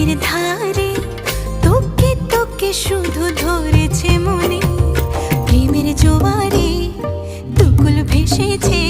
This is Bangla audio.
নদীর ধারে তোকে তোকে শুধু ধরেছে মনে, প্রেমের জোয়ারে দুকুল ভেসেছে